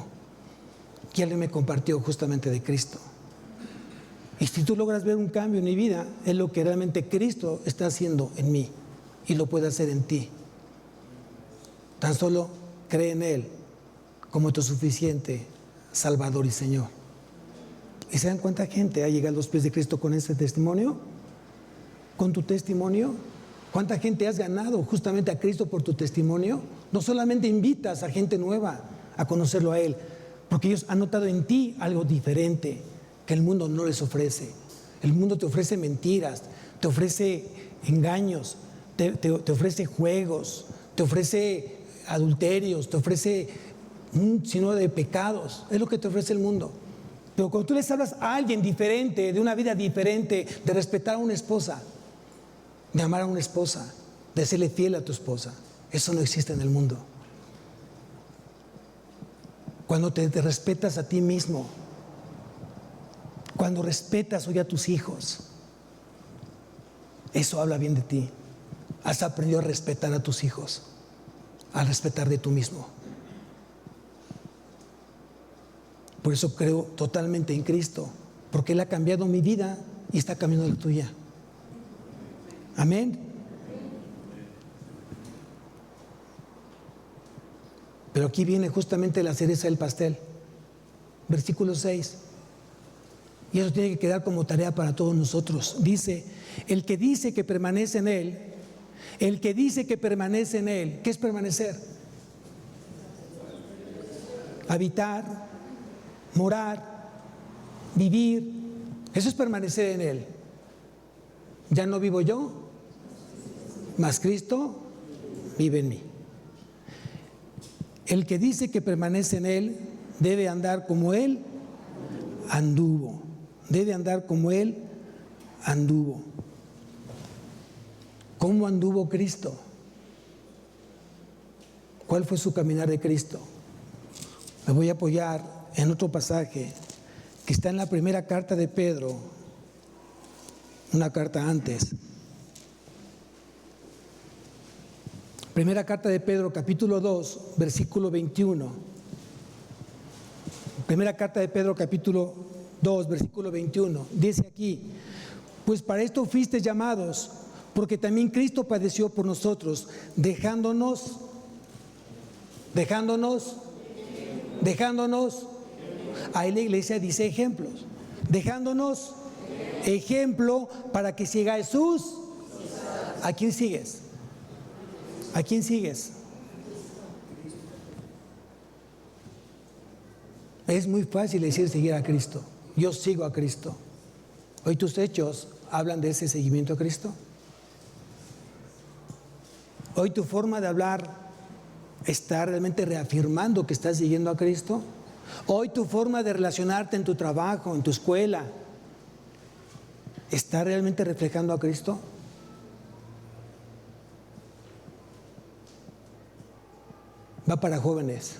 Y Él me compartió justamente de Cristo. Y si tú logras ver un cambio en mi vida, es lo que realmente Cristo está haciendo en mí y lo puede hacer en ti. Tan solo cree en Él como tu suficiente Salvador y Señor. ¿Y se dan cuenta gente ha llegado a los pies de Cristo con ese testimonio? ¿Con tu testimonio? ¿Cuánta gente has ganado justamente a Cristo por tu testimonio? No solamente invitas a gente nueva a conocerlo a Él, porque ellos han notado en ti algo diferente que el mundo no les ofrece. El mundo te ofrece mentiras, te ofrece engaños, te ofrece juegos, te ofrece adulterios, te ofrece un sinnúmero de pecados. Es lo que te ofrece el mundo. Pero cuando tú les hablas a alguien diferente, de una vida diferente, de respetar a una esposa, de amar a una esposa, de serle fiel a tu esposa, eso no existe en el mundo. Cuando te respetas a ti mismo, cuando respetas hoy a tus hijos, eso habla bien de ti. Has aprendido a respetar a tus hijos, a respetar de tú mismo. Por eso creo totalmente en Cristo, porque Él ha cambiado mi vida y está cambiando la tuya. Amén. Pero aquí viene justamente la cereza del pastel. Versículo 6. Y eso tiene que quedar como tarea para todos nosotros. Dice, el que dice que permanece en Él, ¿qué es permanecer? Habitar, morar, vivir, eso es permanecer en Él. Ya no vivo yo, mas Cristo vive en mí. El que dice que permanece en Él debe andar como Él anduvo. Debe andar como Él anduvo. ¿Cómo anduvo Cristo? ¿Cuál fue su caminar de Cristo? Me voy a apoyar en otro pasaje que está en la primera carta de Pedro, una carta antes. Primera carta de Pedro, capítulo 2, versículo 21. Primera carta de Pedro, capítulo 2, versículo 21. Dice aquí: pues para esto fuisteis llamados, porque también Cristo padeció por nosotros, dejándonos. Ahí la iglesia dice ejemplos. Dejándonos ejemplo para que sigáis sus. ¿A quién sigues? ¿A quién sigues? Es muy fácil decir seguir a Cristo. Yo sigo a Cristo. Hoy tus hechos hablan de ese seguimiento a Cristo. Hoy tu forma de hablar está realmente reafirmando que estás siguiendo a Cristo. Hoy tu forma de relacionarte en tu trabajo, en tu escuela, ¿está realmente reflejando a Cristo? Va para jóvenes,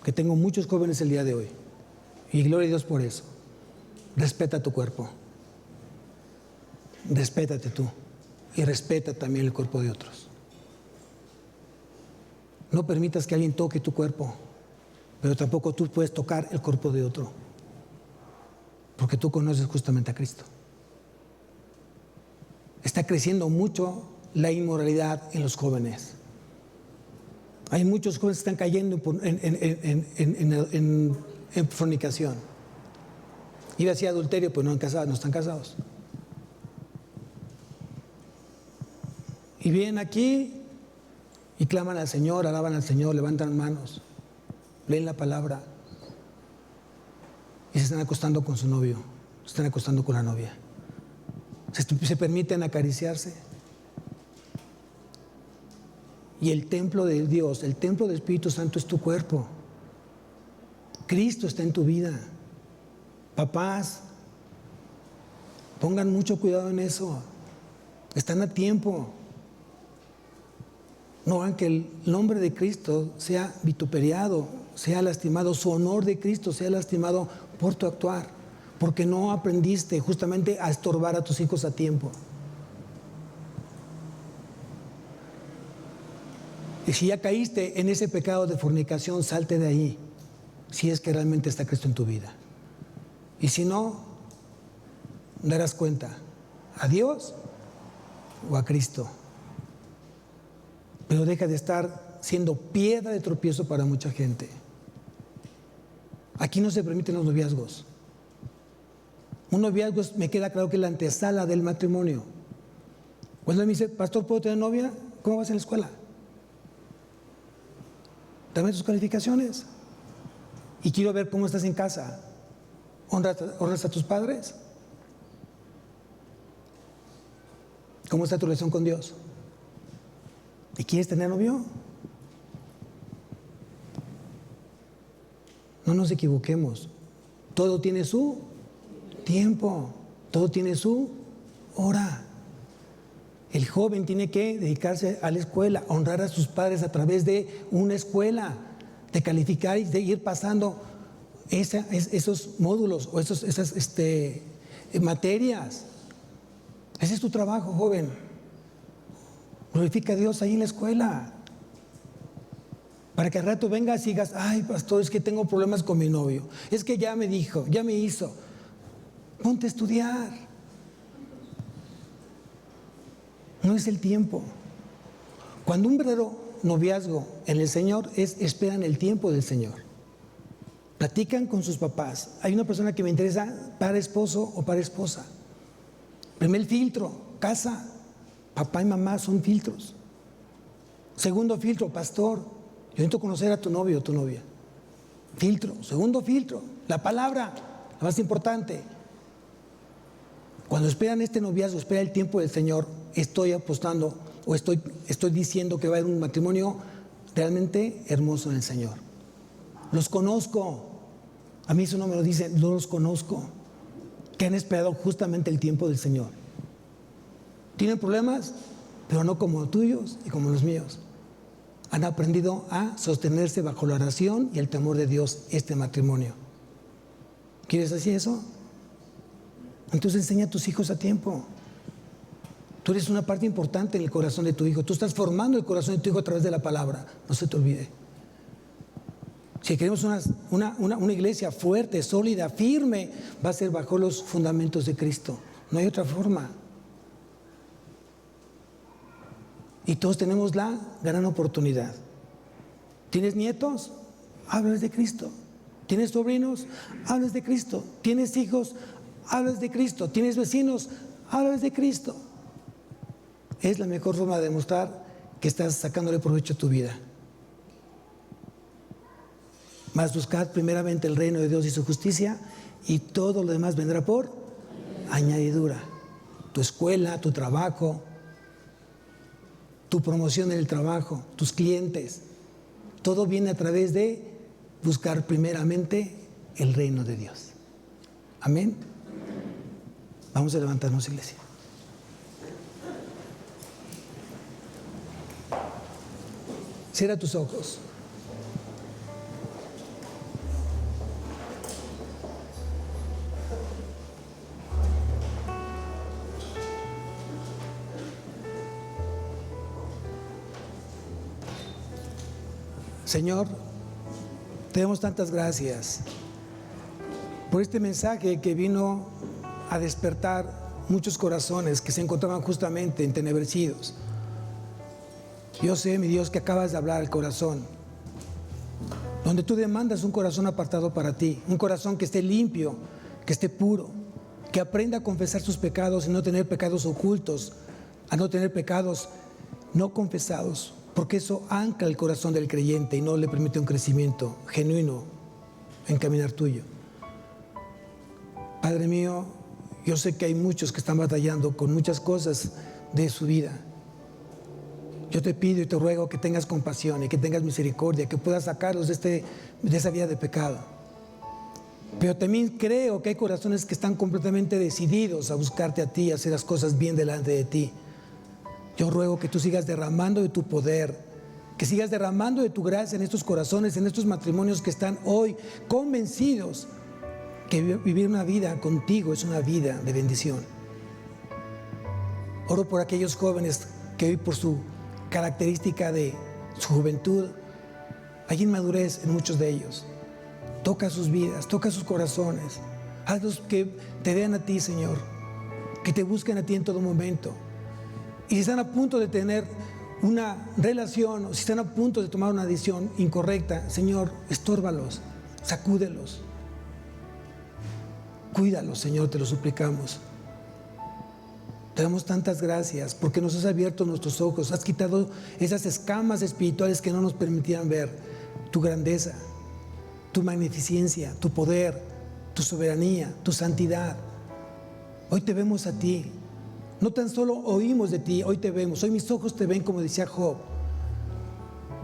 que tengo muchos jóvenes el día de hoy, y gloria a Dios por eso. Respeta tu cuerpo, respétate tú y respeta también el cuerpo de otros. No permitas que alguien toque tu cuerpo, pero tampoco tú puedes tocar el cuerpo de otro, porque tú conoces justamente a Cristo. Está creciendo mucho la inmoralidad en los jóvenes. Hay muchos jóvenes que están cayendo en fornicación. Iba a decir adulterio, pues no están casados. Y vienen aquí y claman al Señor, alaban al Señor, levantan manos, leen la palabra y se están acostando con su novio, se están acostando con la novia. Se permiten acariciarse. Y el templo de Dios, el templo del Espíritu Santo es tu cuerpo. Cristo está en tu vida. Papás, pongan mucho cuidado en eso. Están a tiempo. No hagan que el nombre de Cristo sea vituperiado, sea lastimado, su honor de Cristo sea lastimado por tu actuar, porque no aprendiste justamente a estorbar a tus hijos a tiempo. Y si ya caíste en ese pecado de fornicación, salte de ahí, si es que realmente está Cristo en tu vida. Y si no, darás cuenta, a Dios o a Cristo. Pero deja de estar siendo piedra de tropiezo para mucha gente. Aquí no se permiten los noviazgos. Un noviazgo me queda claro que es la antesala del matrimonio. Cuando me dice, pastor, ¿puedo tener novia? ¿Cómo vas en la escuela? Dame tus calificaciones. Y quiero ver cómo estás en casa. ¿Honras a tus padres? ¿Cómo está tu relación con Dios? ¿Y quieres tener novio? No nos equivoquemos. Todo tiene su tiempo. Todo tiene su hora. El joven tiene que dedicarse a la escuela, honrar a sus padres a través de una escuela, de calificar y de ir pasando esos módulos o esas materias. Ese es tu trabajo, joven. Glorifica a Dios ahí en la escuela. Para que al rato vengas y digas, ay, pastor, es que tengo problemas con mi novio. Es que ya me dijo, ya me hizo. Ponte a estudiar. No es el tiempo. Cuando un verdadero noviazgo en el Señor esperan el tiempo del Señor. Platican con sus papás. Hay una persona que me interesa para esposo o para esposa. Primer filtro, casa. Papá y mamá son filtros. Segundo filtro, pastor, yo necesito conocer a tu novio o tu novia. Filtro. Segundo filtro, la palabra, la más importante. Cuando esperan este noviazgo, espera el tiempo del Señor, estoy apostando o estoy diciendo que va a haber un matrimonio realmente hermoso en el Señor. Los conozco. A mí eso no me lo dicen, no los conozco. Que han esperado justamente el tiempo del Señor. Tienen problemas, pero no como los tuyos y como los míos. Han aprendido a sostenerse bajo la oración y el temor de Dios este matrimonio. ¿Quieres hacer eso? Entonces enseña a tus hijos a tiempo. Tú eres una parte importante en el corazón de tu hijo. Tú estás formando el corazón de tu hijo a través de la palabra. No se te olvide. Si queremos una iglesia fuerte, sólida, firme, va a ser bajo los fundamentos de Cristo. No hay otra forma. Y todos tenemos la gran oportunidad. ¿Tienes nietos? Háblales de Cristo. ¿Tienes sobrinos? Háblales de Cristo. ¿Tienes hijos? Háblales de Cristo. ¿Tienes vecinos? Háblales de Cristo. Es la mejor forma de demostrar que estás sacándole provecho a tu vida. Mas buscad primeramente el reino de Dios y su justicia, y todo lo demás vendrá por añadidura. Tu escuela, tu trabajo, tu promoción en el trabajo, tus clientes, todo viene a través de buscar primeramente el reino de Dios. Amén. Vamos a levantarnos, iglesia. Cierra tus ojos. Señor, te damos tantas gracias por este mensaje que vino a despertar muchos corazones que se encontraban justamente entenebrecidos. Yo sé, mi Dios, que acabas de hablar al corazón, donde tú demandas un corazón apartado para ti, un corazón que esté limpio, que esté puro, que aprenda a confesar sus pecados y no tener pecados ocultos, a no tener pecados no confesados, porque eso ancla el corazón del creyente y no le permite un crecimiento genuino en caminar tuyo. Padre mío, yo sé que hay muchos que están batallando con muchas cosas de su vida. Yo te pido y te ruego que tengas compasión y que tengas misericordia, que puedas sacarlos de esa vida de pecado. Pero también creo que hay corazones que están completamente decididos a buscarte a ti, a hacer las cosas bien delante de ti. Yo ruego que tú sigas derramando de tu poder, que sigas derramando de tu gracia en estos corazones, en estos matrimonios que están hoy convencidos que vivir una vida contigo es una vida de bendición. Oro por aquellos jóvenes que hoy, por su característica de su juventud, hay inmadurez en muchos de ellos. Toca sus vidas, toca sus corazones. Hazlos que te vean a ti, Señor, que te busquen a ti en todo momento. Y si están a punto de tener una relación, o si están a punto de tomar una decisión incorrecta, Señor, estórbalos, sacúdelos. Cuídalos, Señor, te lo suplicamos. Te damos tantas gracias porque nos has abierto nuestros ojos, has quitado esas escamas espirituales que no nos permitían ver tu grandeza, tu magnificencia, tu poder, tu soberanía, tu santidad. Hoy te vemos a ti. No tan solo oímos de ti, hoy te vemos. Hoy mis ojos te ven, como decía Job.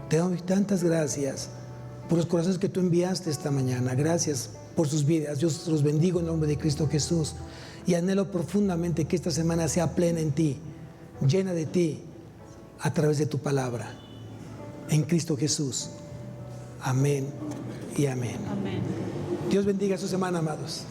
Te doy tantas gracias por los corazones que tú enviaste esta mañana. Gracias por sus vidas. Yo los bendigo en el nombre de Cristo Jesús. Y anhelo profundamente que esta semana sea plena en ti, llena de ti, a través de tu palabra. En Cristo Jesús. Amén y amén. Amén. Dios bendiga su semana, amados.